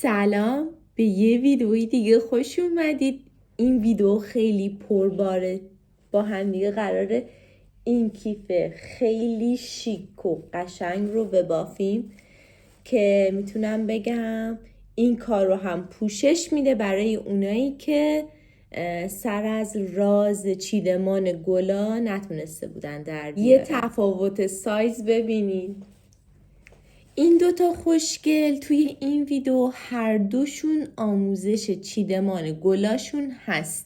سلام، به یه ویدئوی دیگه خوش اومدید. این ویدئو خیلی پرباره. با هم دیگه قراره این کیف خیلی شیک و قشنگ رو ببافیم که میتونم بگم این کار رو هم پوشش میده برای اونایی که سر از راز چیدمان گلا نتونسته بودن در بیارن. یه تفاوت سایز ببینید. این دوتا خوشگل توی این ویدیو هر دوشون آموزش چیدمان گلاشون هست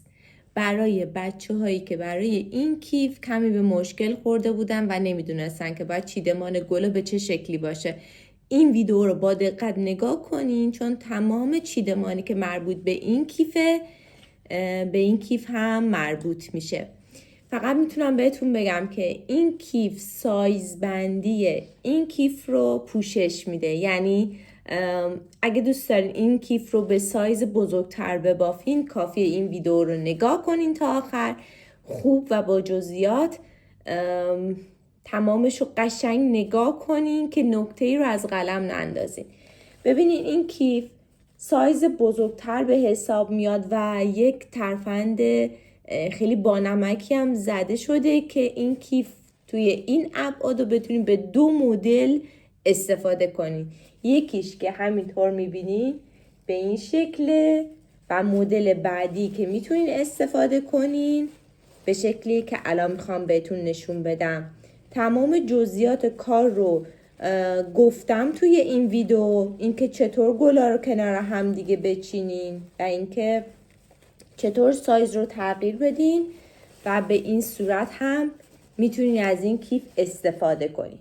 برای بچه هایی که برای این کیف کمی به مشکل خورده بودن و نمیدونستن که باید چیدمان گلا به چه شکلی باشه. این ویدیو رو با دقت نگاه کنین چون تمام چیدمانی که مربوط به این کیفه به این کیف هم مربوط میشه. فقط میتونم بهتون بگم که این کیف سایز بندی این کیف رو پوشش میده. یعنی اگه دوست دارین این کیف رو به سایز بزرگتر ببافین کافیه این ویدیو رو نگاه کنین تا آخر خوب و با جزئیات تمامش رو قشنگ نگاه کنین که نکته‌ای رو از قلم نندازین. ببینین این کیف سایز بزرگتر به حساب میاد و یک ترفند خیلی بانمکی هم زده شده که این کیف توی این ابعاد رو بتونید به دو مدل استفاده کنید. یکیش که همینطور میبینید به این شکله و مدل بعدی که میتونید استفاده کنین به شکلی که الان میخوام بهتون نشون بدم. تمام جزئیات کار رو گفتم توی این ویدیو، اینکه چطور گلا رو کنار هم دیگه بچینین و اینکه چطور سایز رو تغییر بدین و به این صورت هم میتونین از این کیف استفاده کنین.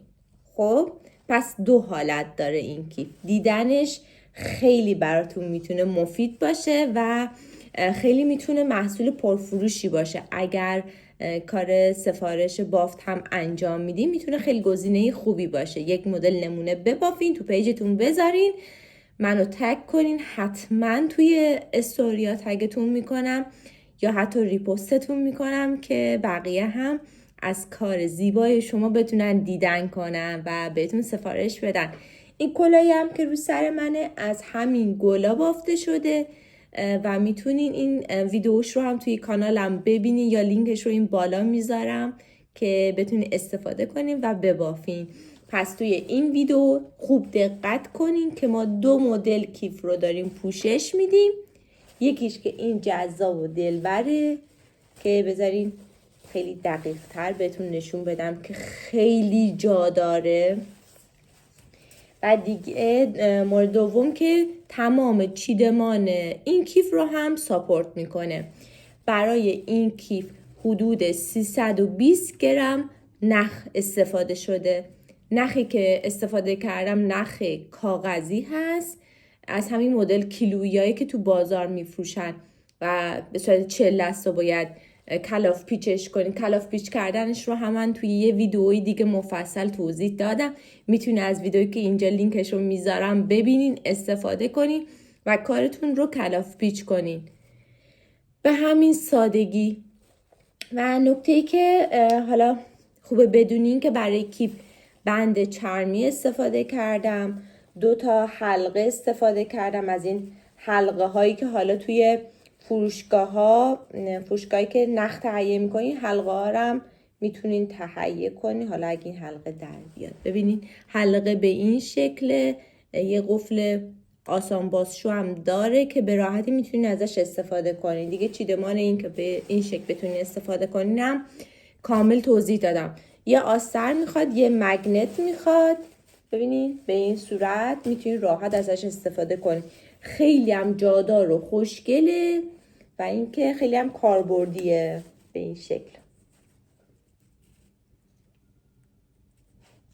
خب پس دو حالت داره این کیف. دیدنش خیلی براتون میتونه مفید باشه و خیلی میتونه محصول پرفروشی باشه. اگر کار سفارش بافت هم انجام میدین میتونه خیلی گزینه خوبی باشه. یک مدل نمونه ببافین تو پیجتون بذارین، منو تگ کنین، حتما توی استوریا تگتون میکنم یا حتی ریپوستتون میکنم که بقیه هم از کار زیبای شما بتونن دیدن کنن و بهتون سفارش بدن. این کلاهی هم که رو سر منه از همین گلا بافته شده و میتونین این ویدیوش رو هم توی کانالم ببینین یا لینکش رو این بالا میذارم که بتونین استفاده کنین و ببافین. پس توی این ویدیو خوب دقت کنین که ما دو مدل کیف رو داریم پوشش میدیم. یکیش که این جذاب و دلبره که بذارین خیلی دقیق تر بهتون نشون بدم که خیلی جا داره. و دیگه مورد دوم که تمام چیدمان این کیف رو هم ساپورت میکنه. برای این کیف حدود 320 گرم نخ استفاده شده. نخی که استفاده کردم نخ کاغذی هست از همین مدل کیلویایی که تو بازار میفروشن و به صورت 40 دستا باید کلاف پیچش کنین. کلاف پیچ کردنش رو هم توی یه ویدئوی دیگه مفصل توضیح دادم. میتونید از ویدئویی که اینجا لینکش رو میذارم ببینین، استفاده کنین و کارتون رو کلاف پیچ کنین به همین سادگی. و نکته‌ای که حالا خوبه بدونین که برای کیف بند چرمی استفاده کردم، 2 حلقه استفاده کردم از این حلقه هایی که حالا توی فروشگاهی که نخ تهیه میکنین حلقه ها هم میتونین تهیه کنین. حالا اگه این حلقه در بیاد ببینین حلقه به این شکل، یه قفل آسان بازشو هم داره که به راحتی میتونین ازش استفاده کنین. دیگه چیدمان این که به این شکل بتونین استفاده کنین هم کامل توضیح دادم. یه آستر میخواد، یه مگنت میخواد. ببینین به این صورت میتونین راحت ازش استفاده کنین. خیلی هم جادار و خوشگله و اینکه خیلی هم کاربردیه به این شکل.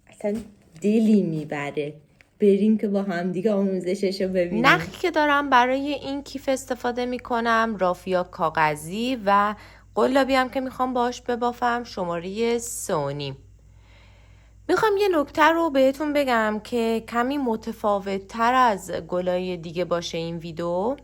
اصلا دلی میبره. بریم که با هم دیگه آموزشش رو ببینیم. نخی که دارم برای این کیف استفاده میکنم رافیا کاغذی و قلابی هم که میخوام باش ببافم شماره 3.5. میخوام یه نکته رو بهتون بگم که کمی متفاوت تر از گلای دیگه باشه این ویدیو،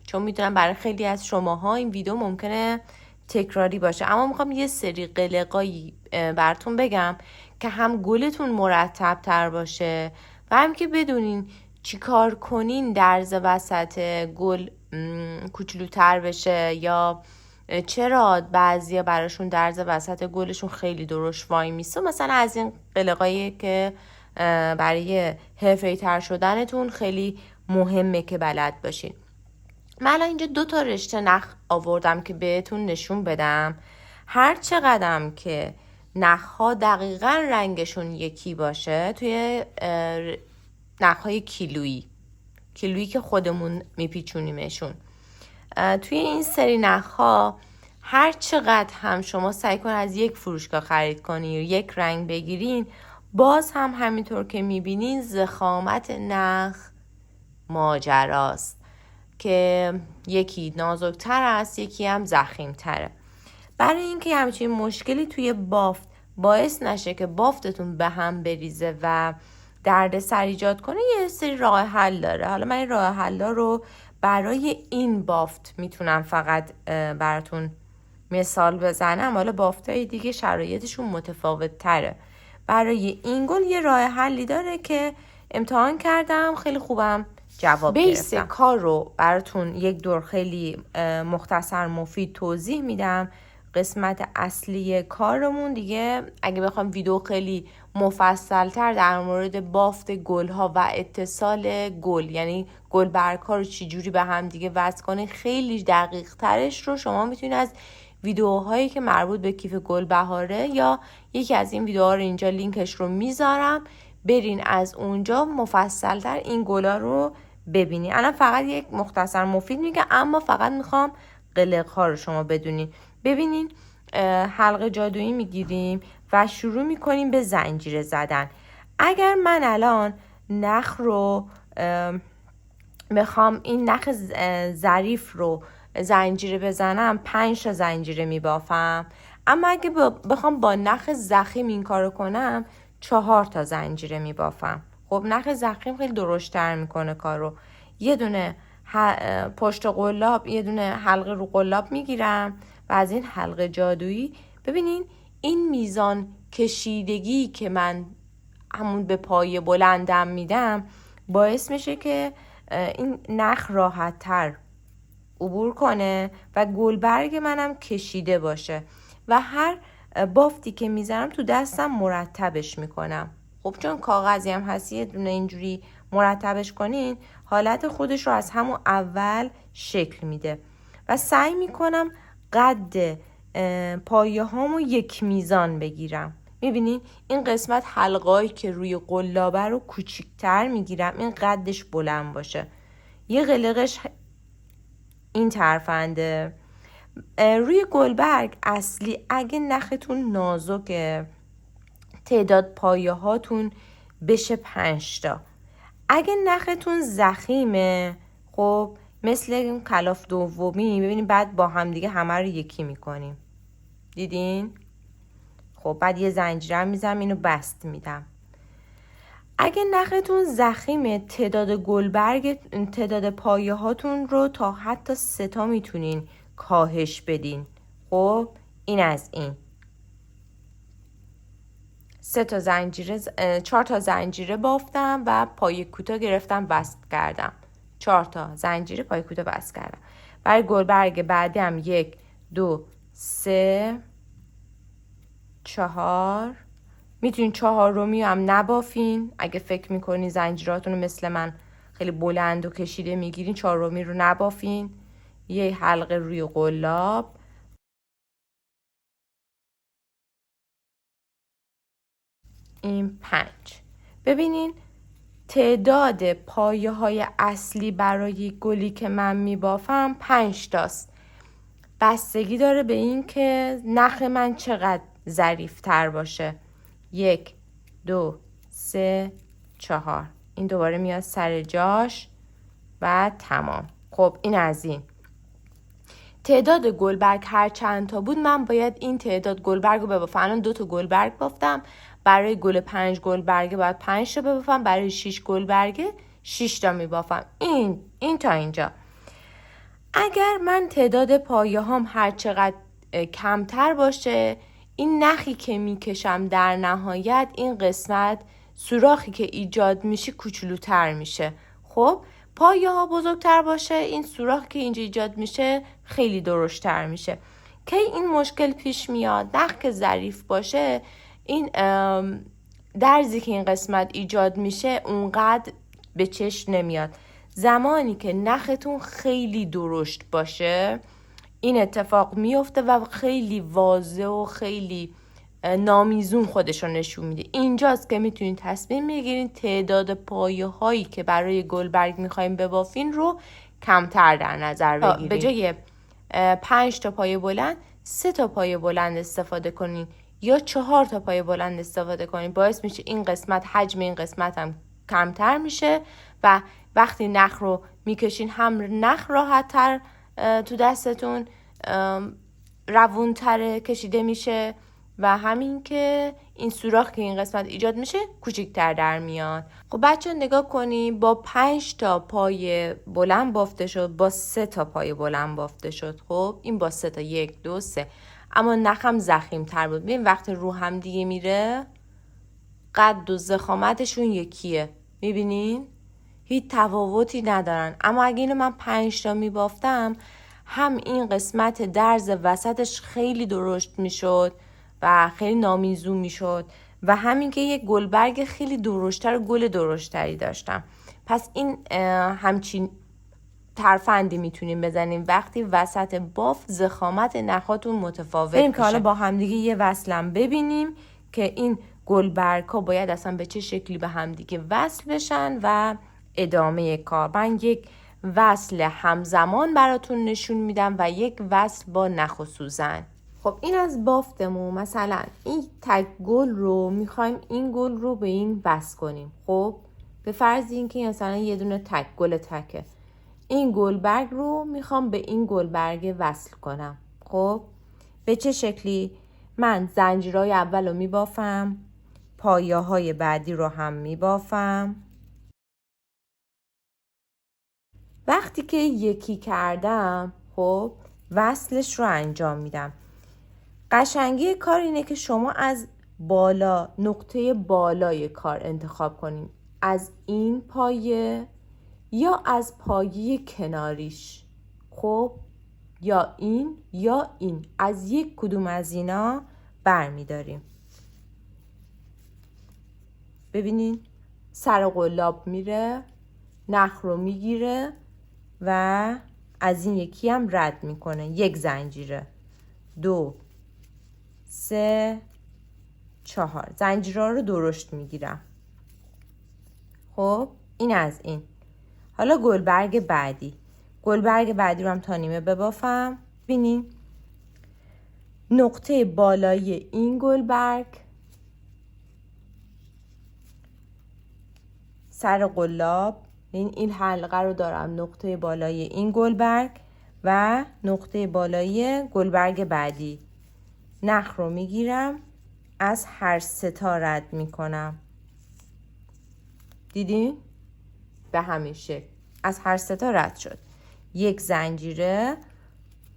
چون میدونم برای خیلی از شماها این ویدیو ممکنه تکراری باشه، اما میخوام یه سری قلقایی براتون بگم که هم گلتون مرتب تر باشه و هم که بدونین چیکار کنین درز وسط گل کوچولوتر بشه، یا چرا بعضیا براشون درز وسط گلشون خیلی درشت وای میسه. مثلا از این قلقایی که برای حرفه‌ای تر شدنتون خیلی مهمه که بلد باشین. من الان اینجا 2 رشته نخ آوردم که بهتون نشون بدم هر چقدرم که نخها دقیقاً رنگشون یکی باشه، توی نخهای کیلویی که خودمون میپیچونیمشون، توی این سری نخها هر چقدر هم شما سعی کن از یک فروشگاه خرید کنی و یک رنگ بگیرین، باز هم همینطور که میبینین ضخامت نخ ماجراست که یکی نازکتر است، یکی هم ضخیم‌تره. برای اینکه همچین مشکلی توی بافت باعث نشه که بافتتون به هم بریزه و درد سر ایجاد کنه، یه سری راه حل داره. حالا من این راه حلا رو برای این بافت میتونم فقط براتون مثال بزنم. حالا بافتای دیگه شرایطشون متفاوت تره. برای این گل یه راه حلی داره که امتحان کردم، خیلی خوبم جواب گرفتم. بیس کار رو براتون یک دور خیلی مختصر مفید توضیح میدم. قسمت اصلی کارمون دیگه، اگه بخوام ویدیو خیلی مفصل تر در مورد بافت گل ها و اتصال گل، یعنی گل برگ‌ها رو چجوری به هم دیگه وصل کنه، خیلی دقیق ترش رو شما میتونید از ویدیوهایی که مربوط به کیف گل بهاره، یا یکی از این ویدیوها رو اینجا لینکش رو میذارم، برین از اونجا مفصل تر این گلا رو ببینید. الان فقط یک مختصر مفید میگم، اما فقط میخوام قلق ها رو شما بدونین. ببینین حلقه جادویی میگیریم و شروع میکنیم به زنجیره زدن. اگر من الان نخ رو بخوام این نخ ظریف رو زنجیره بزنم، 5 تا زنجیره میبافم. اما اگه بخوام با نخ ضخیم این کارو کنم، 4 تا زنجیره میبافم. خب نخ ضخیم خیلی درشت‌تر میکنه کارو. یه دونه پشت قلاب، یه دونه حلقه رو قلاب میگیرم و از این حلقه جادویی ببینین این میزان کشیدگی که من همون به پای بلندم میدم باعث میشه که این نخ راحت تر عبور کنه و گلبرگ منم کشیده باشه و هر بافتی که میزنم تو دستم مرتبش میکنم. خب چون کاغذی هم هست، یه دونه اینجوری مرتبش کنین، حالت خودش رو از همون اول شکل میده و سعی میکنم قد پایه هامو یک میزان بگیرم. میبینین این قسمت حلقایی که روی قلابه رو کوچیکتر میگیرم، این قدش بلند باشه. یه قلقش این طرفنده. روی گلبرگ اصلی اگه نختون نازکه، تعداد پایه هاتون بشه 5 تا. اگه نختون ضخیمه، خب مثل این کلاف دومی، ببینید بعد با هم دیگه همه رو یکی میکنیم. دیدین؟ خب بعد یه زنجیره میزنم، اینو بست میدم. اگه نختون ضخیمه، تعداد پایه هاتون رو تا حتی 3 تا میتونین کاهش بدین. خب این از این 4 تا زنجیره بافتم و پایه کوتاه گرفتم، بست کردم. 4 تا زنجیره پایه کوتاه بست کردم. برای گلبرگ بعدی هم 1 2 3 4. میتونین 4می هم نبافین. اگه فکر میکنین زنجیراتون رو مثل من خیلی بلند و کشیده میگیرین، 4می رو نبافین. یه حلقه روی قلاب. این 5. ببینین تعداد پایه های اصلی برای گلی که من میبافم 5 تاست. بستگی داره به این که نخ من چقدر ظریف‌تر باشه. 1 2 3 4. این دوباره میاد سر جاش و تمام. خب این از این. تعداد گلبرگ هر چند تا بود، من باید این تعداد گلبرگ رو ببافم. الان 2 تا گلبرگ بافتم. برای گل 5 گلبرگ باید 5 تا ببافم. برای 6 گلبرگ 6 تا میبافم. این تا اینجا. اگر من تعداد پایه هام هر چقدر کمتر باشه، این نخی که میکشم در نهایت، این قسمت سوراخی که ایجاد میشه کوچولوتر میشه. خب پایه ها بزرگتر باشه، این سوراخ که اینجا ایجاد میشه خیلی درشت‌تر میشه. که این مشکل پیش میاد، نخ که ظریف باشه، این درزی که این قسمت ایجاد میشه اونقدر به چشم نمیاد. زمانی که نختون خیلی درشت باشه این اتفاق میفته و خیلی واضح و خیلی نامیزون خودشون نشون میده. اینجاست که میتونید تصمیم بگیرین تعداد پایه هایی که برای گلبرگ میخوایم ببافین رو کمتر در نظر بگیرین. به جای 5 تا پایه بلند 3 تا پایه بلند استفاده کنین یا 4 تا پایه بلند استفاده کنین. باعث میشه این قسمت، حجم این قسمت هم کمتر میشه و وقتی نخ رو میکشین هم نخ راحت تر تو دستتون روونتر کشیده میشه و همین که این سوراخ که این قسمت ایجاد میشه کوچیک‌تر در میاد. خب بچه نگاه کنیم، با 5 تا پایه بلند بافته شد، با 3 تا پایه بلند بافته شد. خب این با 3 تا 1 2 3، اما نخم ضخیم‌تر بود. ببین وقتی رو هم دیگه میره قد و ضخامتشون یکیه، میبینین؟ هیچ تفاوتی ندارن. اما اگه اینو من 5 تا میبافتم هم این قسمت درز وسطش خیلی درشت میشد و خیلی نامیزون میشد و همین که یک گلبرگ خیلی درشتر، گل درشتری داشتم. پس این همچین ترفندی میتونیم بزنیم وقتی وسط باف ضخامت نخاتون متفاوت بریم میشه. که حالا با همدیگه یه وصلم ببینیم که این گلبرگ ها باید اصلا به چه شکلی به همدیگه وصل بشن و ادامه کار. من یک وصل همزمان براتون نشون میدم و یک وصل با نخ و سوزن. خب این از بافتمون، مثلا این تک گل رو میخوایم این گل رو به این وصل کنیم. خب به فرض اینکه مثلا یه دونه تک گل تکه، این گلبرگ رو میخوام به این گلبرگ وصل کنم. خب به چه شکلی؟ من زنجیرهای اول رو میبافم، پایه های بعدی رو هم میبافم. وقتی که یکی کردم خب وصلش رو انجام میدم. قشنگی کار اینه که شما از بالا، نقطه بالای کار انتخاب کنین، از این پایه یا از پایه کناریش. خب یا این یا این، از یک کدوم از اینا برمیداریم. ببینین سر قلاب میره، نخ رو میگیره و از این یکی هم رد میکنه. یک زنجیره، 2 3 4 زنجیرها رو درشت میگیرم. خب این از این. حالا گلبرگ بعدی رو هم تا نیمه ببافم. ببینین نقطه بالای این گلبرگ، سر قلاب، این حلقه رو دارم، نقطه بالای این گلبرگ و نقطه بالای گلبرگ بعدی. نخ رو میگیرم، از هر 3 تا رد میکنم. دیدین؟ به همین شکل از هر 3 تا رد شد. یک زنجیره،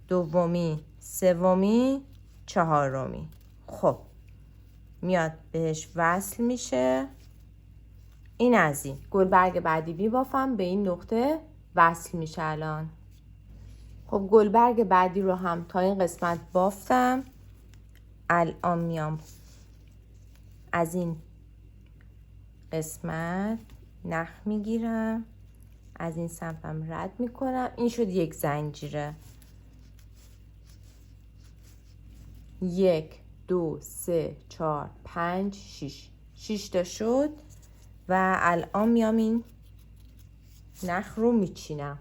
دومی، سومی، چهارمی. خب میاد بهش وصل میشه. این از این. گلبرگ بعدی بیبافم، به این نقطه وصل میشه الان. خب گلبرگ بعدی رو هم تا این قسمت بافتم. الان میام از این قسمت نخ میگیرم، از این سمتم رد میکنم. این شد یک زنجیره. 1 2 3 4 5 6 تا شد و الان میام این نخ رو میچینم.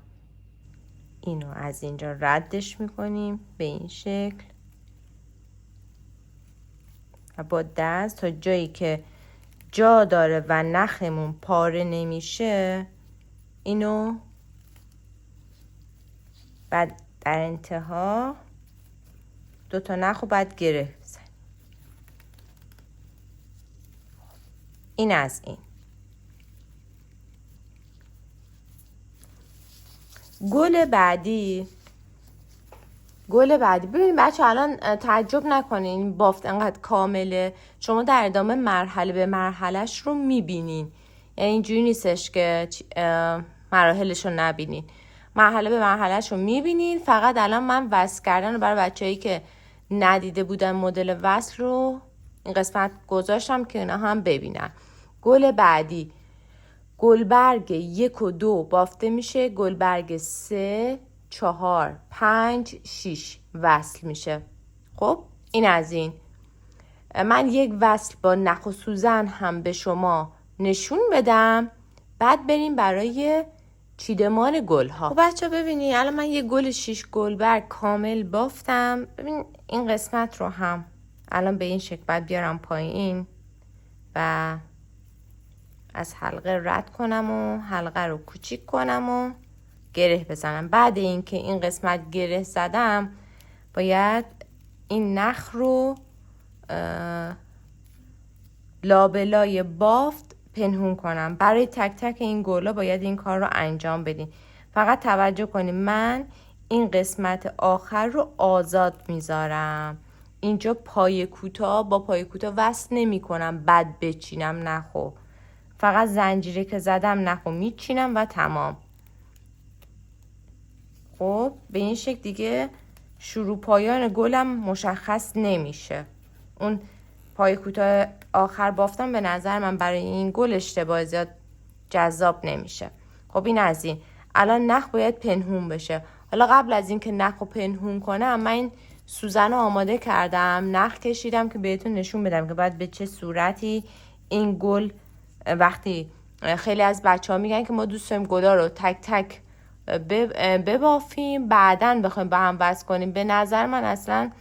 اینو از اینجا ردش میکنیم به این شکل و با دست تا جایی که جا داره و نخمون پاره نمیشه اینو بعد در انتها 2 تا نخ رو بعد گره بزنیم. این از این. گل بعدی ببینید بچه الان تعجب نکنین بافت انقدر کامله، شما در ادامه مرحله به مرحلهش رو میبینین. یعنی اینجوری نیستش که مراحلش رو نبینین، مرحله به مرحلهش رو میبینین. فقط الان من وصل کردن رو برای بچه‌ای که ندیده بودن مدل وصل رو این قسمت گذاشتم که اینا هم ببینن. گل بعدی گلبرگ 1 و 2 بافته میشه، گلبرگ 3 4 5 6 وصل میشه. خب این از این. من یک وصل با نخ و سوزن هم به شما نشون بدم، بعد بریم برای چیدمان گل ها. خب بچه ببینید الان من یه گل 6 گلبرگ کامل بافتم. ببین این قسمت رو هم الان به این شکل بعد بیارم پایین و از حلقه رد کنم و حلقه رو کوچیک کنم و گره بزنم. بعد اینکه این قسمت گره زدم باید این نخ رو لابلای بافت پنهون کنم. برای تک تک این گلا باید این کار رو انجام بدین. فقط توجه کنید من این قسمت آخر رو آزاد میذارم. اینجا پای کوتاه با پای کوتاه وصل نمی کنم بعد بچینم نخو. فقط زنجیره که زدم نخو میچینم و تمام. خب به این شکل دیگه شروع پایان گلم مشخص نمیشه. اون پای کوتاه آخر بافتم به نظر من برای این گل اشتباه زیاد جذاب نمیشه. خب این از این. الان نخ باید پنهون بشه. حالا قبل از این که نخ رو پنهون کنم من این سوزن رو آماده کردم، نخ کشیدم که بهتون نشون بدم که باید به چه صورتی این گل. وقتی خیلی از بچه ها میگن که ما دوست داریم گلا رو تک تک ببافیم بعدن بخوایم با هم وصل کنیم، به نظر من اصلا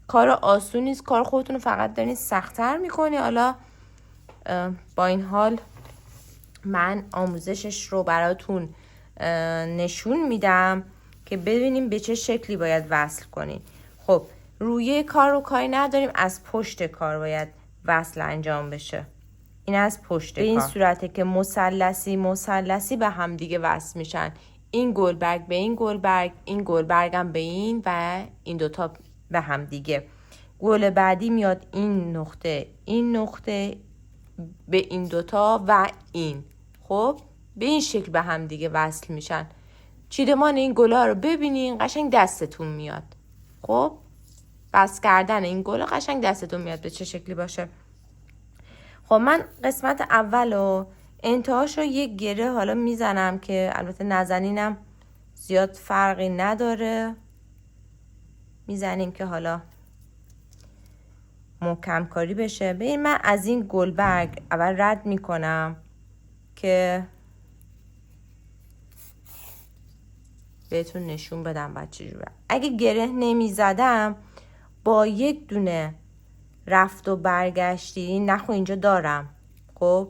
کار آسون نیست. کار خودتون رو فقط دارین سخت‌تر میکنی. حالا با این حال من آموزشش رو براتون نشون میدم که ببینیم به چه شکلی باید وصل کنین. خب روی کار رو کاری نداریم، از پشت کار باید وصل انجام بشه. این از پشت کار به این صورته که مثلثی به هم دیگه وصل میشن. این گلبرگ به این گلبرگ، این گلبرگ هم به این و این دوتا به هم دیگه. گل بعدی میاد این نقطه به این دوتا و این. خب به این شکل به هم دیگه وصل میشن. چیدمان این گلا رو ببینین قشنگ دستتون میاد. خب بس کردن این گلا قشنگ دستتون میاد به چه شکلی باشه. خب من قسمت اول و انتهاش رو یک گره حالا میزنم که البته نزنینم زیاد فرقی نداره، میزنیم که حالا محکم کاری بشه. ببین من از این گلبرگ اول رد میکنم که بهتون نشون بدم بچه جوره. اگه گره نمیزدم با یک دونه رفت و برگشتی نخو اینجا دارم. خب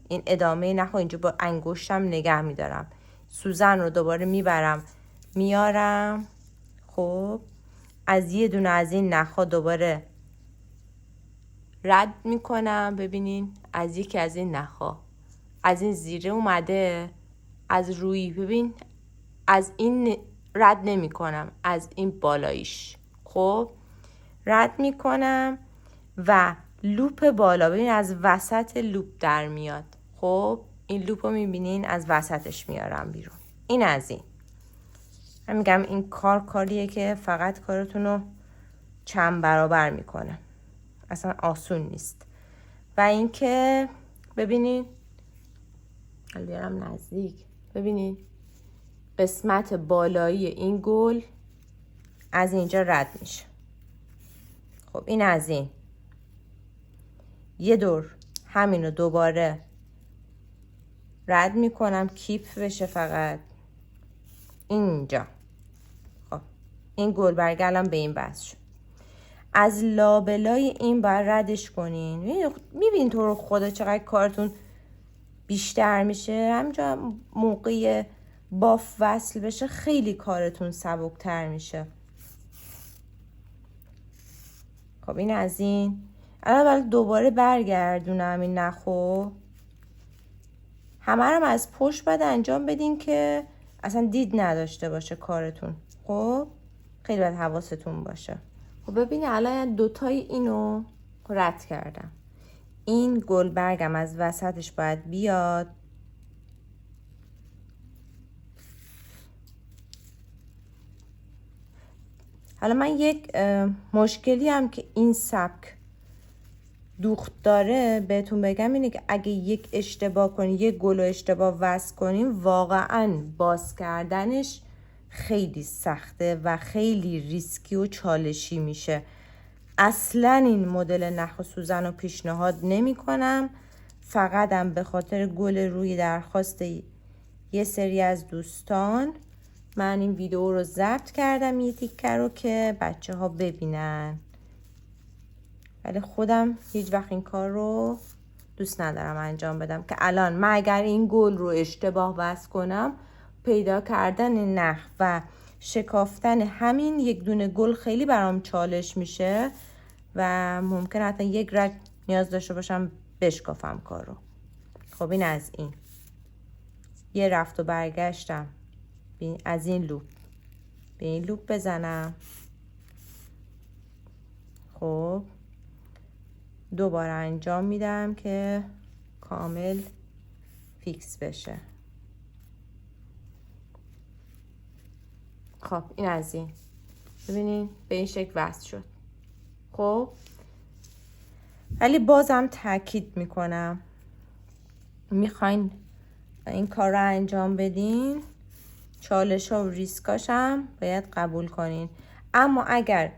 این ادامه نخو اینجا با انگشتم نگه میدارم. سوزن رو دوباره میبرم میارم. خب از یه دونه از این نخا دوباره رد میکنم. ببینین از یکی از این نخا از این زیره اومده از روی، ببین از این رد نمی کنم، از این بالاییش. خب رد میکنم و لوپ بالا ببین از وسط لوپ در میاد. خب این لوپ رو میبینین از وسطش میارم بیرون. این از این. من میگم این کاریه که فقط کارتون رو چند برابر میکنه، اصلا آسون نیست. و اینکه ببینین بیارم نزدیک، ببینین قسمت بالایی این گل از اینجا رد میشه. خب این از این. یه دور همینو دوباره رد میکنم کیپ بشه فقط اینجا. خب این گلبرگ الان به این بس شد. از لابلای این باید ردش کنین. میبینین تو رو خدا چقدر کارتون بیشتر میشه. همینجا موقع باف وصل بشه خیلی کارتون سبکتر میشه. خب این از این. الان دوباره برگردونم این نخو. همه رو از پشت باید انجام بدین که اصلا دید نداشته باشه کارتون. خب خیلی باید حواستون باشه. خب ببینید الان دوتای اینو رد کردم. این گلبرگم از وسطش باید بیاد حالا من یک مشکلی هم که این سبک دوخت داره بهتون بگم اینه که اگه یک اشتباه کنیم، یک گل رو اشتباه وصل کنیم، واقعا باز کردنش خیلی سخته و خیلی ریسکی و چالشی میشه. اصلا این مدل نخ و سوزن رو پیشنهاد نمی کنم، فقط هم به خاطر گل روی درخواست یه سری از دوستان من این ویدیو رو ضبط کردم، یه تیکه رو که بچه ها ببینن، ولی خودم هیچ وقت این کار رو دوست ندارم انجام بدم که الان من اگر این گل رو اشتباه وصل کنم، پیدا کردن نخ و شکافتن همین یک دونه گل خیلی برام چالش میشه و ممکن حتی یک رگ نیاز داشته باشم بشکافم کار رو. خب این از این یه رفت و برگشتم از این لوپ به این لوپ بزنم. خب دوباره انجام میدم که کامل فیکس بشه. خب این از این ببینین به این شکل وصل شد. خب ولی بازم تاکید میکنم میخواین این کار رو انجام بدین، چالش ها و ریسکاش هم باید قبول کنین. اما اگر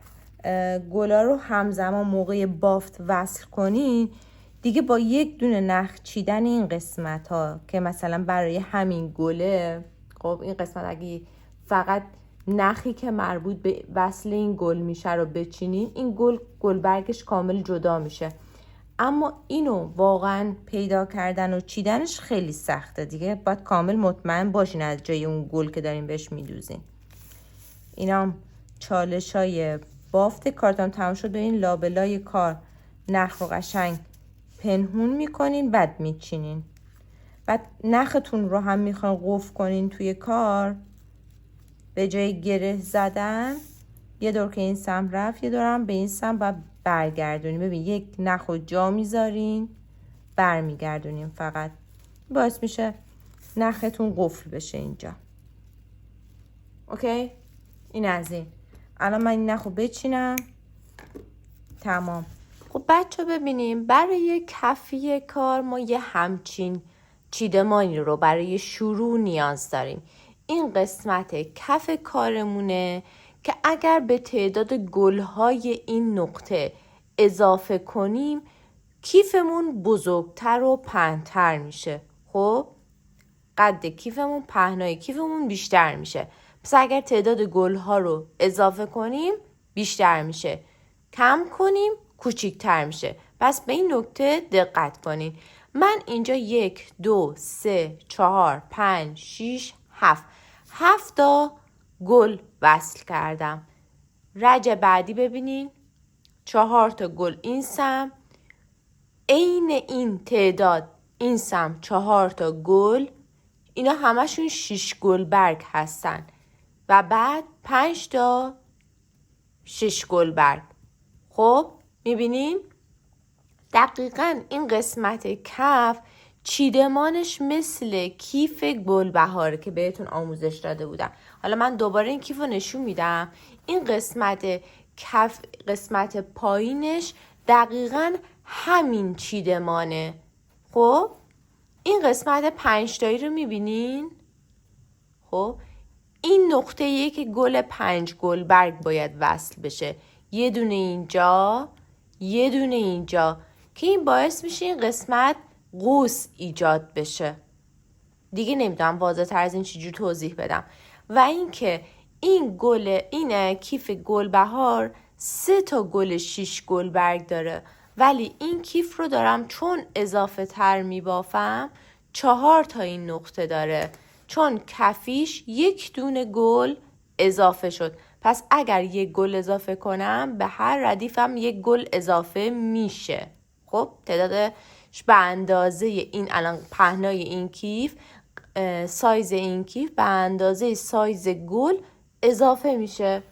گلا رو همزمان موقع بافت وصل کنین، دیگه با یک دونه نخ چیدن این قسمت ها که مثلا برای همین گله، خب این قسمت اگه فقط نخی که مربوط به وصل این گل میشه رو بچینین، این گل برگش کامل جدا میشه. اما اینو واقعا پیدا کردن و چیدنش خیلی سخته دیگه، باید کامل مطمئن باشین از جای اون گل که دارین بهش میدوزین. اینا چالش های بافت. کارتون تمام شد، به این لابلای کار نخ رو قشنگ پنهون میکنین، بعد میچینین. بعد نختون رو هم میخواین قفل کنین توی کار، به جای گره زدن یه دور که این سم رفت، یه دورم به این سم باید برگردونیم. ببین یک نخ و جا میذارین، برمیگردونیم، فقط باعث میشه نختون قفل بشه اینجا. اوکی؟ این از این. الان من این نخو بچینم. تمام. خب بچه ببینیم برای کفی کار ما یه همچین چیدمانی رو برای شروع نیاز داریم. این قسمت کف کارمونه که اگر به تعداد گلهای این نقطه اضافه کنیم کیفمون بزرگتر و پهن‌تر میشه. خب قد کیفمون، پهنای کیفمون بیشتر میشه. پس اگر تعداد گلها رو اضافه کنیم بیشتر میشه، کم کنیم کوچیکتر میشه. پس به این نکته دقت کنین. من اینجا 1 2 3 4 5 6 7 تا گل وصل کردم. رج بعدی ببینین 4 تا گل این سم، عین این تعداد این سم 4 تا گل، اینا همشون 6 گل برگ هستن و بعد 5 تا 6 گل برگ. خب میبینین دقیقاً این قسمت کف چیدمانش مثل کیف گلبهاره که بهتون آموزش داده بودم. حالا من دوباره این کیف رو نشون میدم. این قسمت کف، قسمت پایینش دقیقاً همین چیدمانه. خب این قسمت 5 تایی رو میبینین؟ خب این نقطه‌ایه که گل 5 گل برگ باید وصل بشه. یه دونه اینجا، یه دونه اینجا، که این باعث میشه این قسمت قوس ایجاد بشه. دیگه نمیدونم واضح تر از این چجور توضیح بدم. و اینکه این گل، این کیف گلبهار 3 تا گل 6 گل برگ داره، ولی این کیف رو دارم چون اضافه تر میبافم 4 تا این نقطه داره، چون کفیش 1 دونه گل اضافه شد. پس اگر 1 گل اضافه کنم به هر ردیفم 1 گل اضافه میشه. خب تعدادش به اندازه این الان پهنای این کیف، سایز این کیف به اندازه سایز گل اضافه میشه.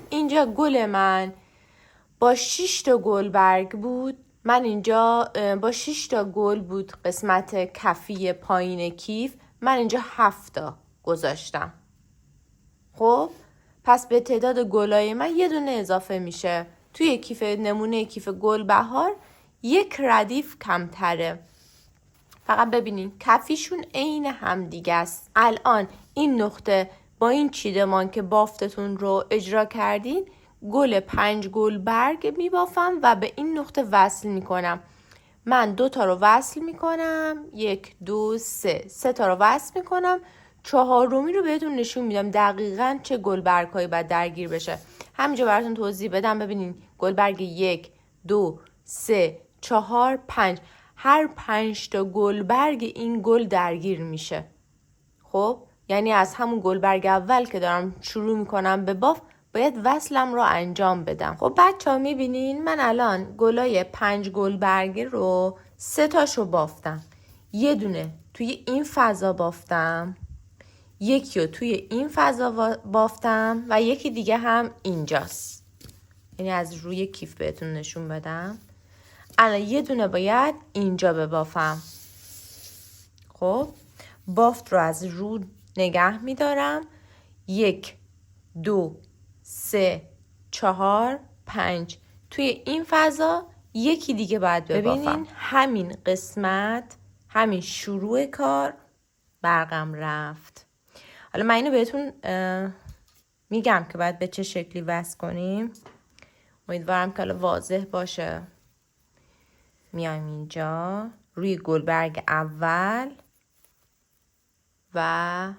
اینجا گل من با 6 تا گل برگ بود، من اینجا با 6 تا گل بود قسمت کفی پایین کیف، من اینجا 7 تا گذاشتم. خب پس به تعداد گلای من یه دونه اضافه میشه. توی کیف نمونه کیف گلبهار یک ردیف کمتره. فقط ببینین کفیشون عین هم دیگه است. الان این نقطه با این چیدمان که بافتتون رو اجرا کردین گل 5 گل برگ میبافم و به این نقطه وصل میکنم. من 2 تا رو وصل میکنم، 1 2 3 تا رو وصل میکنم، 4می رو بهتون نشون میدم دقیقاً چه گلبرگ هایی باید درگیر بشه. همینجا براتون توضیح بدم. ببینین گلبرگ 1 2 3 4 5 هر 5 تا گلبرگ این گل درگیر میشه. خب یعنی از همون گلبرگ اول که دارم شروع میکنم به بافت باید وصلم رو انجام بدم. خب بچه ها میبینین من الان گلای 5 گلبرگ رو 3 تاشو بافتم. یه دونه توی این فضا بافتم، یکی رو توی این فضا بافتم و یکی دیگه هم اینجاست. یعنی از روی کیف بهتون نشون بدم. الان یه دونه باید اینجا ببافم. خب بافت رو از رو نگه میدارم. 1 2 3 4 5 توی این فضا یکی دیگه باید ببافم. ببینین همین قسمت، همین شروع کار برقم رفت. حالا من اینو بهتون میگم که باید به چه شکلی وصل کنیم. امیدوارم که حالا واضح باشه. میایم اینجا روی گلبرگ اول و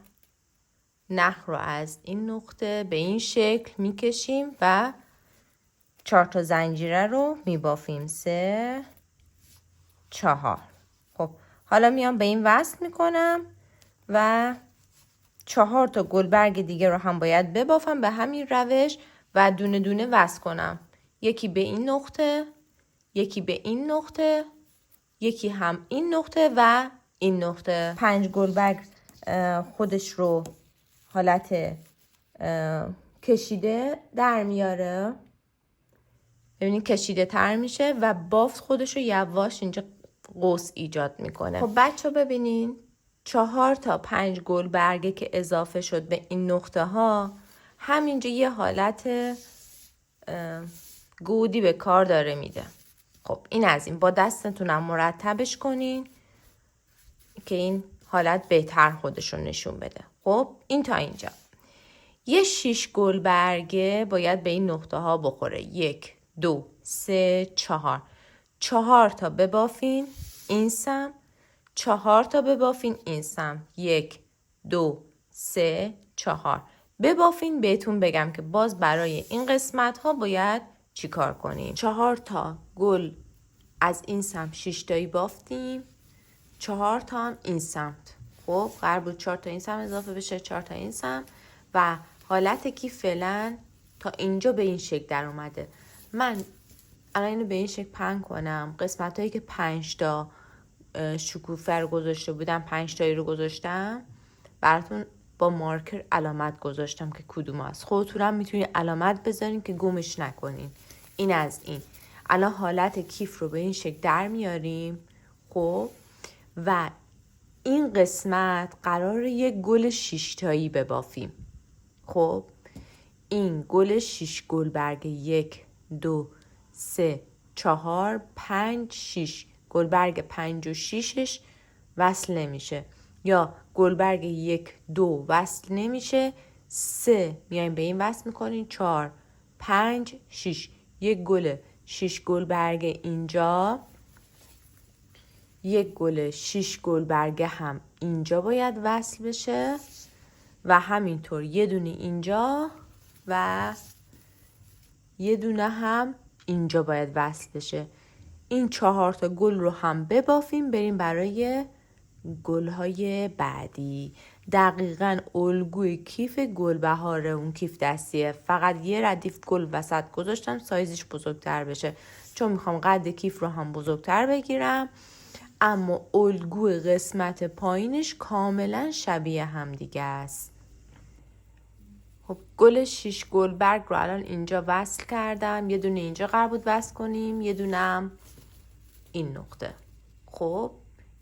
نخ رو از این نقطه به این شکل میکشیم و 4 تا زنجیره رو میبافیم. 3 4. خب حالا میام به این وصل میکنم و 4 تا گلبرگ دیگه رو هم باید ببافم به همین روش و دونه دونه وصل کنم. یکی به این نقطه، یکی به این نقطه، یکی هم این نقطه و این نقطه. 5 گلبرگ خودش رو حالت کشیده در میاره. ببینید کشیده تر میشه و بافت خودش رو یواش اینجا قوس ایجاد میکنه. خب بچه ببینین 4 تا 5 گلبرگه که اضافه شد به این نقطه ها همینجا یه حالت گودی به کار داره میده. خب این از این. با دستتونم مرتبش کنین که این حالت بهتر خودش رو نشون بده. خب این تا اینجا. یه 6 گلبرگه باید به این نقطه ها بخوره. 1 2 3 4. 4 تا ببافین این سم، 4 تا ببافین این سم. 1 2 3 4 ببافین. بهتون بگم که باز برای این قسمت ها باید چی کار کنیم. 4 تا گل از این سمت 6 تایی بافتیم، 4 تا هم این سمت. خب قرار بود 4 تا این سمت اضافه بشه، 4 تا این سمت و حالت کی فعلا تا اینجا به این شکل در اومده. من الان اینو به این شکل پهن کنم. قسمت هایی که 5 تا شکوفه رو گذاشته بودم 5 تایی رو گذاشتم براتون با مارکر علامت گذاشتم که کدوم هست. خودتونم میتونید علامت بذارین که گمش نکنین. این از این. الان حالت کیف رو به این شکل در میاریم. خب و این قسمت قراره یک گل 6 تایی ببافیم. خب این گل 6 گلبرگ 1 2 3 4 5 6 گلبرگ 5 و 6ش وصل نمیشه یا گلبرگ 1 2 وصل نمیشه. 3 میایم به این وصل میکنین. 4 5 6 یک گل 6 گلبرگ اینجا، یک گل 6 گلبرگ هم اینجا باید وصل بشه و همینطور یه دونه اینجا و یه دونه هم اینجا باید وصل بشه. این 4 تا گل رو هم ببافیم بریم برای گل‌های بعدی. دقیقاً الگوی کیف گلبهاره اون کیف دستیه. فقط یه ردیف گل وسط گذاشتم سایزش بزرگتر بشه چون میخوام قد کیف رو هم بزرگتر بگیرم، اما الگوی قسمت پایینش کاملا شبیه هم دیگه است. خب گل 6 گلبرگ رو الان اینجا وصل کردم. یه دونه اینجا قرار بود وصل کنیم، یه دونه هم این نقطه. خب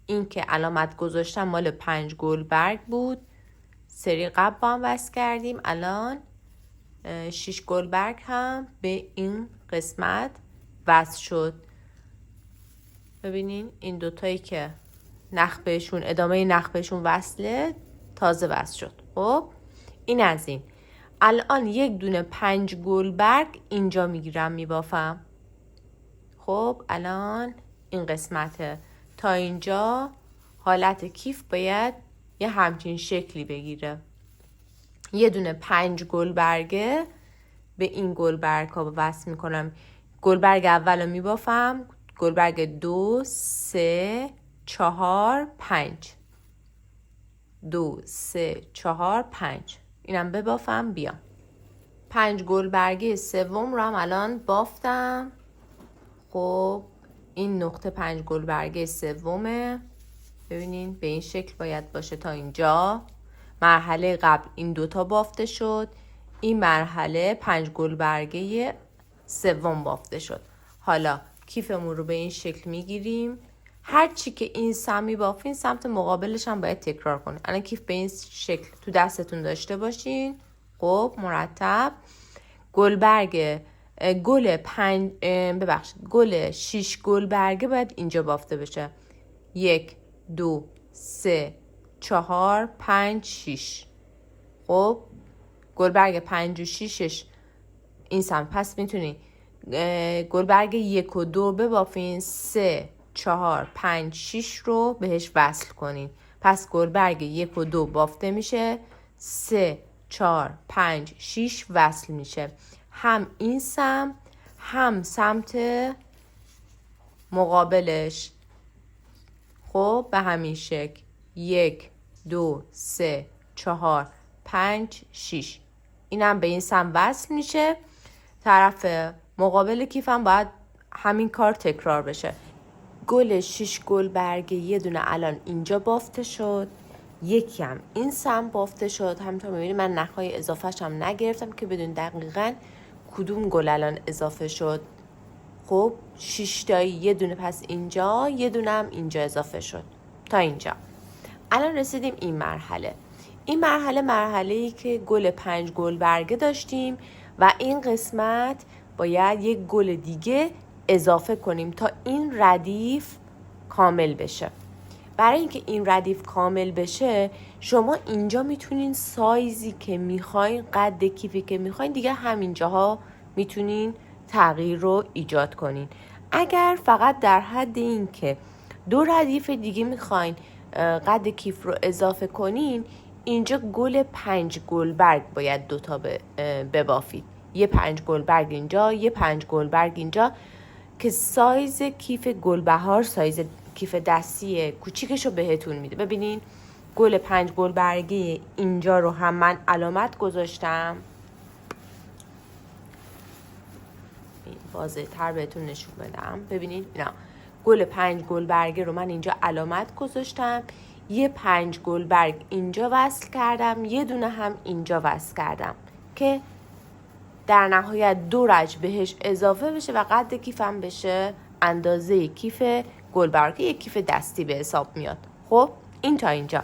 این که علامت گذاشتم مال 5 گلبرگ بود، سری قبل با هم وصل کردیم. الان 6 گلبرگ هم به این قسمت وصل شد. ببینین این دوتایی که نخ بهشون ادامه نخ بهشون وصله تازه وصل شد. خب این از این. الان یک دونه 5 گلبرگ اینجا میگیرم میبافم. خب الان این قسمته تا اینجا حالت کیف باید یه همچین شکلی بگیره. یه دونه 5 گلبرگه به این گلبرگ ها وصل میکنم. گلبرگ اول رو میبافم، گلبرگ 2 3 4 5 2 3 4 5 اینم ببافم بیام. 5 گلبرگه سوم رو هم الان بافتم. خب این نقطه 5 گلبرگه سومه. ببینین به این شکل باید باشه تا اینجا. مرحله قبل این دوتا بافته شد، این مرحله 5 گلبرگه سوم بافته شد. حالا کیفمون رو به این شکل میگیریم. هر چی که این سمت میبافین سمت مقابلش هم باید تکرار کنید. الان کیف به این شکل تو دستتون داشته باشین. خب مرتب گلبرگ گل 6 گلبرگه باید اینجا بافته بشه. 1 2 3 4 5 6. خب گلبرگ 5 و 6ش این سمت. پس میتونی گلبرگ 1 و 2 ببافین، 3 4 5 6 رو بهش وصل کنین. پس گلبرگ 1 و 2 بافته میشه، 3 4 5 6 وصل میشه. هم این سمت هم سمت مقابلش. خب به همین شکل 1 2 3 4 5 6 اینم به این سمت وصل میشه. طرف مقابل کیفم باید همین کار تکرار بشه. گل 6 گلبرگه یه دونه الان اینجا بافته شد، یکی هم این سمت بافته شد. همینطور میبینید من نخهای اضافهش هم نگرفتم که بدون دقیقاً کدوم گل الان اضافه شد. خب 6 تایی یه دونه پس اینجا، یه دونه هم اینجا اضافه شد تا اینجا. الان رسیدیم این مرحله. این مرحله‌ای که گل 5 گلبرگه داشتیم و این قسمت باید یک گل دیگه اضافه کنیم تا این ردیف کامل بشه. برای اینکه این ردیف کامل بشه شما اینجا میتونین سایزی که میخواین، قد کیفی که میخواین دیگه همینجاها میتونین تغییر رو ایجاد کنین. اگر فقط در حد این که 2 ردیف دیگه میخواین قد کیف رو اضافه کنین، اینجا گل 5 گلبرگ باید 2 تا ببافید. یه 5 گلبرگ اینجا، یه 5 گلبرگ اینجا که سایز کیف گلبهار، سایز کیف دستی کوچیکش رو بهتون میده. ببینین گل 5 گلبرگی اینجا رو هم من علامت گذاشتم. واضح تر بهتون نشون بدم. ببینین اینا گل 5 گلبرگی رو من اینجا علامت گذاشتم. یه 5 گلبرگ اینجا وصل کردم، یه دونه هم اینجا وصل کردم که در نهایت 2 رج بهش اضافه بشه و قد کیفم بشه اندازه کیف گلبرگ، یک کیف دستی به حساب میاد. خب این تا اینجا.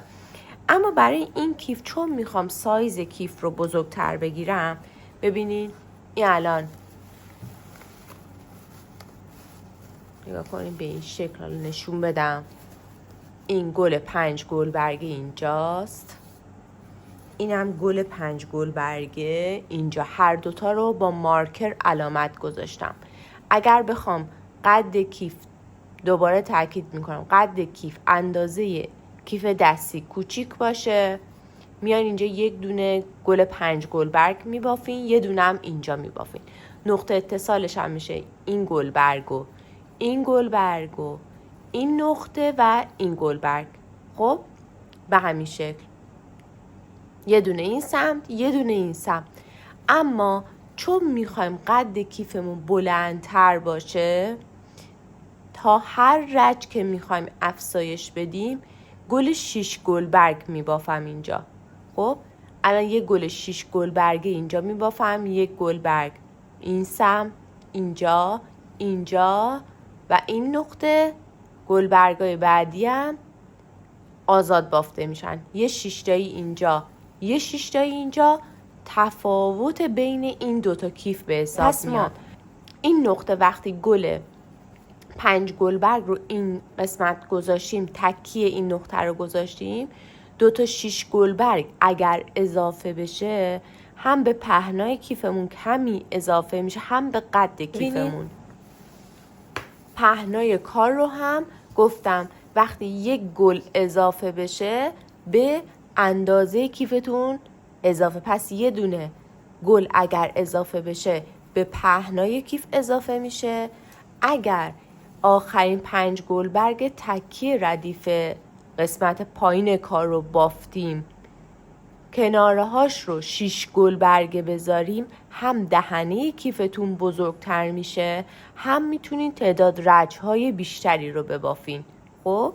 اما برای این کیف چون میخوام سایز کیف رو بزرگتر بگیرم، ببینین این الان نگاه کنین به این شکل نشون بدم. این گل 5 گلبرگه اینجاست، اینم گل 5 گلبرگه اینجا. هر دوتا رو با مارکر علامت گذاشتم. اگر بخوام قد کیف، دوباره تاکید میکنم، قد کیف اندازه کیف دستی کوچیک باشه، میان اینجا یک دونه گل 5 گلبرگ میبافین، یه دونه هم اینجا میبافین. نقطه اتصالش هم میشه این گلبرگو، این گلبرگو، این نقطه و این گلبرگ. خب به همین شکل یه دونه این سمت، یه دونه این سمت. اما چون میخوایم قد کیفمون بلندتر باشه، تا هر رج که میخوایم افزایش بدیم گل 6 گلبرگ میبافم اینجا. خب الان یه گل 6 گلبرگ اینجا میبافم، یک گلبرگ این سمت، اینجا، اینجا و این نقطه. گلبرگای بعدی هم آزاد بافته میشن، یه 6 تایی اینجا، یه 6 تایی اینجا تفاوت بین این دوتا کیف به حساب میاد. این نقطه وقتی گل 5 گلبرگ رو این قسمت گذاشتیم، تکیه این نقطه رو گذاشتیم، 2 تا 6 گلبرگ اگر اضافه بشه هم به پهنای کیفمون کمی اضافه میشه، هم به قد کیفمون. پهنای کار رو هم گفتم وقتی یک گل اضافه بشه به اندازه کیفتون اضافه، پس یه دونه گل اگر اضافه بشه به پهنای کیف اضافه میشه. اگر آخرین 5 گلبرگ تکیه ردیف قسمت پایین کار رو بافتیم، کناره هاش رو 6 گلبرگ بذاریم، هم دهنه کیفتون بزرگتر میشه، هم میتونین تعداد رج های بیشتری رو ببافین. خب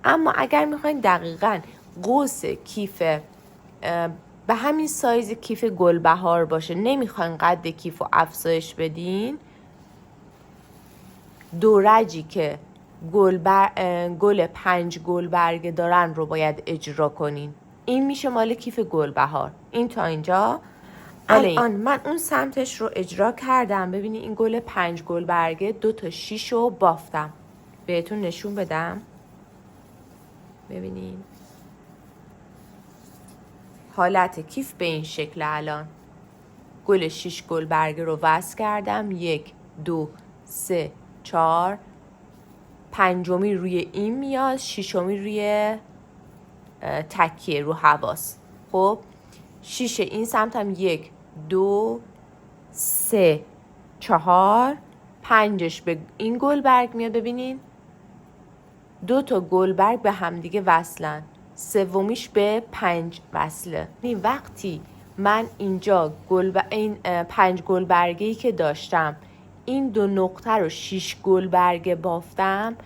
اما اگر میخواین دقیقاً قوس کیف به همین سایز کیف گلبهار باشه، نمیخواین قد کیف رو افزایش بدین، 2 رجی که گل 5 گلبرگ دارن رو باید اجرا کنین. این میشه مال کیف گلبهار. این تا اینجا. الان من اون سمتش رو اجرا کردم. ببینید این گل 5 گلبرگه 2 تا 6 رو بافتم. بهتون نشون بدم. ببینید حالت کیف به این شکل. الان گل 6 گلبرگ رو وصل کردم. 1 2 3 4 پنجمی روی این میاد، ششمی روی تکیه رو حواس. خب 6 این سمت هم 1 2 3 4 5ش به این گلبرگ میاد. ببینین 2 تا گلبرگ به همدیگه وصلن، سومیش به 5 وصله. وقتی من اینجا این 5 گلبرگی که داشتم این 2 نقطه رو 6 گلبرگ بافتم،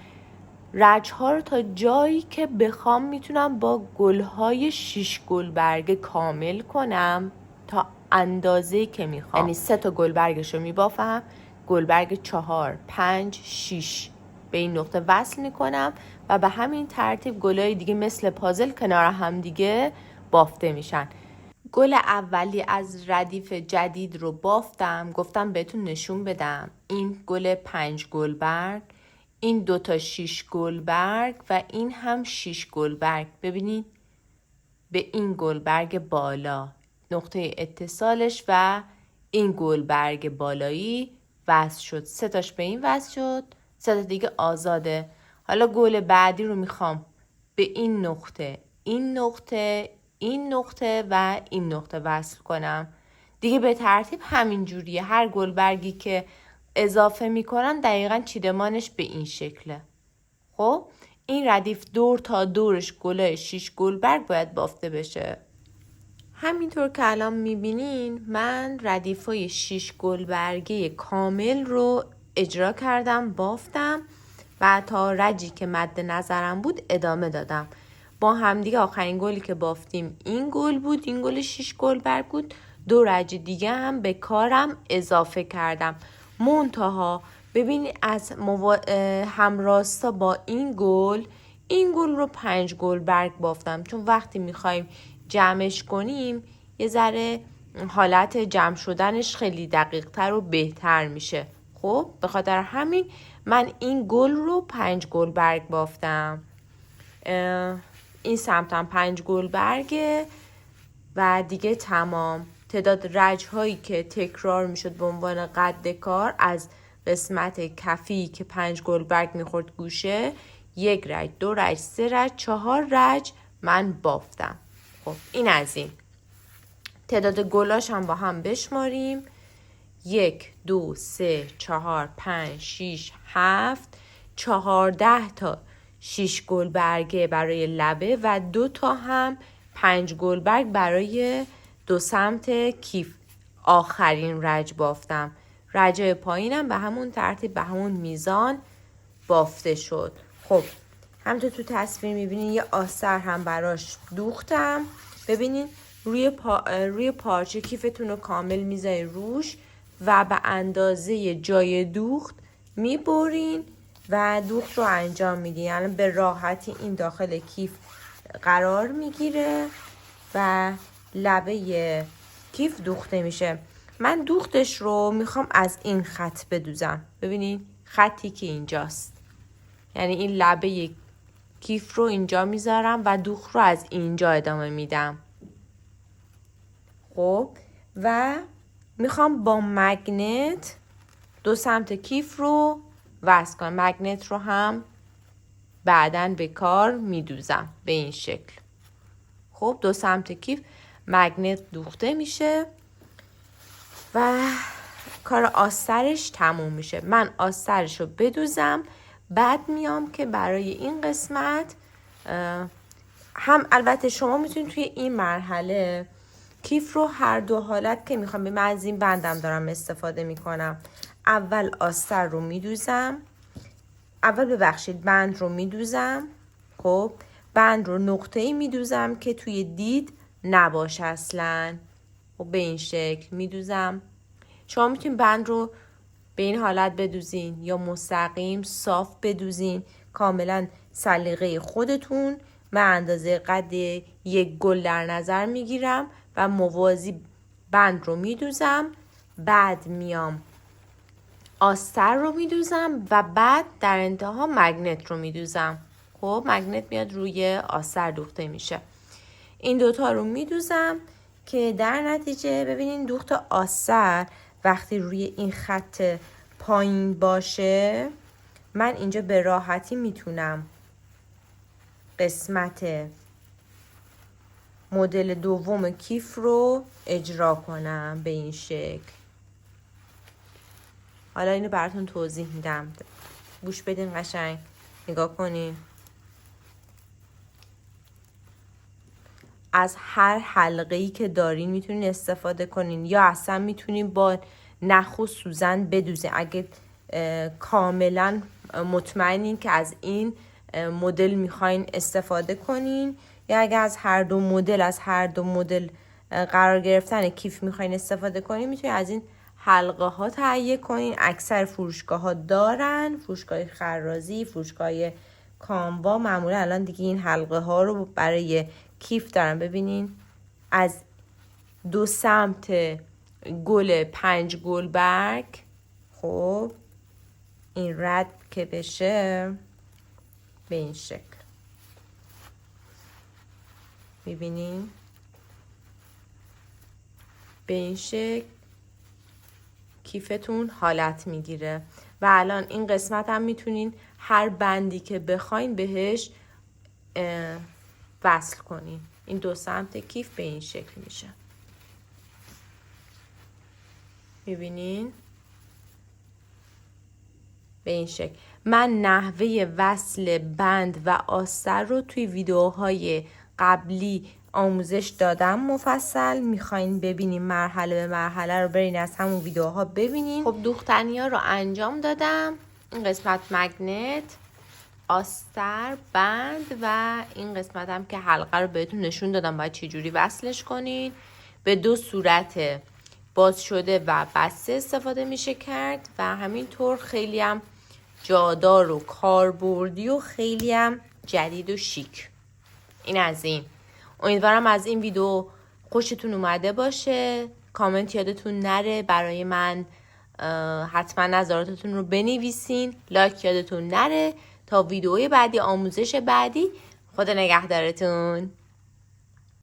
رج‌ها رو تا جایی که بخوام میتونم با گل‌های 6 گلبرگ کامل کنم تا اندازه‌ای که میخوام. یعنی 3 تا گلبرگش رو میبافم، گلبرگ 4 5 6 به این نقطه وصل میکنم و به همین ترتیب گل‌های دیگه مثل پازل کنار هم دیگه بافته میشن. گل اولی از ردیف جدید رو بافتم، گفتم بهتون نشون بدم. این گل 5 گلبرگ، این 2 تا 6 گلبرگ و این هم 6 گلبرگ. ببینید به این گلبرگ بالا نقطه اتصالش و این گلبرگ بالایی وصل شد. 3 تاش به این وصل شد، 3 تا دیگه آزاده. حالا گل بعدی رو میخوام به این نقطه، این نقطه، این نقطه و این نقطه وصل کنم. دیگه به ترتیب همین جوریه. هر گلبرگی که اضافه میکنم دقیقاً چیدمانش به این شکله. خب این ردیف دور تا دورش گلای 6 گلبرگ باید بافته بشه. همینطور که الان میبینین من ردیفای 6 گلبرگی کامل رو اجرا کردم، بافتم و تا رجی که مد نظرم بود ادامه دادم. با همدیگه آخرین گلی که بافتیم این گل بود، این گل 6 گلبرگ بود. 2 رج دیگه هم به کارم اضافه کردم. منتها ببینید از همراستا با این گل رو 5 گلبرگ بافتم، چون وقتی میخوایم جمعش کنیم یه ذره حالت جمع شدنش خیلی دقیق تر و بهتر میشه. خب به خاطر همین من این گل رو 5 گلبرگ بافتم. این سمتم 5 گلبرگه و دیگه تمام. تعداد رج هایی که تکرار میشد به عنوان قد کار از قسمت کفی که 5 گلبرگ میخورد گوشه، 1 رج، 2 رج، 3 رج، 4 رج من بافتم. خب این از این. تعداد گلاش هم با هم بشماریم. 1 2 3 4 5 6 7 14 تا 6 گلبرگه برای لبه و 2 تا هم 5 گلبرگ برای 2 سمت کیف. آخرین رج بافتم. رجای پایینم به همون ترتیب به همون میزان بافته شد. خب همونطور تو تصویر میبینین یه آستر هم براش دوختم. ببینین روی پارچه کیفتون رو کامل میذارین روش و به اندازه جای دوخت میبرین و دوخت رو انجام میدین. یعنی به راحتی این داخل کیف قرار میگیره و لبه کیف دوخته میشه. من دوختش رو میخوام از این خط بدوزم. ببینین خطی که اینجاست، یعنی این لبه کیف رو اینجا میذارم و دوخت رو از اینجا ادامه میدم. خب و میخوام با مگنت دو سمت کیف رو وصل کنم. مگنت رو هم بعداً به کار میدوزم به این شکل. خب دو سمت کیف مگنت دوخته میشه و کار آسترش تموم میشه. من آسترش رو بدوزم، بعد میام که برای این قسمت هم البته شما میتونید توی این مرحله کیف رو هر دو حالت که میخوام، من از این بندم دارم استفاده میکنم. اول آستر رو میدوزم، بند رو میدوزم. خب بند رو نقطه‌ای میدوزم که توی دید نباشه اصلا. خب به این شکل میدوزم. شما میتونید بند رو به این حالت بدوزین یا مستقیم صاف بدوزین، کاملا سلیقه خودتون. من اندازه قد یک گل در نظر میگیرم و موازی بند رو میدوزم، بعد میام آستر رو میدوزم و بعد در انتها مگنت رو میدوزم. خب مگنت میاد روی آستر دوخته میشه. این دوتا رو میدوزم که در نتیجه ببینین دوخت آستر وقتی روی این خط پایین باشه، من اینجا به راحتی میتونم قسمت مدل دوم کیف رو اجرا کنم به این شکل. حالا اینو براتون توضیح میدم، گوش بدین قشنگ نگاه کنین. از هر حلقه‌ای که دارین میتونین استفاده کنین یا اصلا میتونین با نخ و سوزن بدوزین اگه کاملا مطمئنین که از این مدل میخواین استفاده کنین، یا اگه از هر دو مدل قرار گرفتن کیف میخواین استفاده کنین، میتونین از این حلقه ها تهیه کنین. اکثر فروشگاه ها دارن، فروشگاه خرازی، فروشگاه کاموا معمولا الان دیگه این حلقه ها رو برای کیف دارن. ببینین از دو سمت گل 5 گل برگ، خب این رد که بشه به این شکل، میبینین به این شکل کیفتون حالت میگیره. و الان این قسمت هم میتونین هر بندی که بخواین بهش وصل کنین. این دو سمت کیف به این شکل میشه، میبینین به این شکل. من نحوه وصل بند و آستر رو توی ویدیوهای قبلی آموزش دادم مفصل. میخواین ببینین مرحله به مرحله رو برین از همون ویدیوها ببینین. خب دوختنی ها رو انجام دادم. این قسمت مگنت، آستر، بند و این قسمت هم که حلقه رو بهتون نشون دادم باید چجوری وصلش کنین. به دو صورت باز شده و بسته استفاده میشه کرد و همینطور خیلی هم جادار و کاربردی و خیلی هم جدید و شیک. این از این. امیدوارم از این ویدیو خوشتون اومده باشه. کامنت یادتون نره برای من، حتما نظراتتون رو بنویسین. لایک یادتون نره. تا ویدیوی بعدی، آموزش بعدی، خدا نگهدارتون.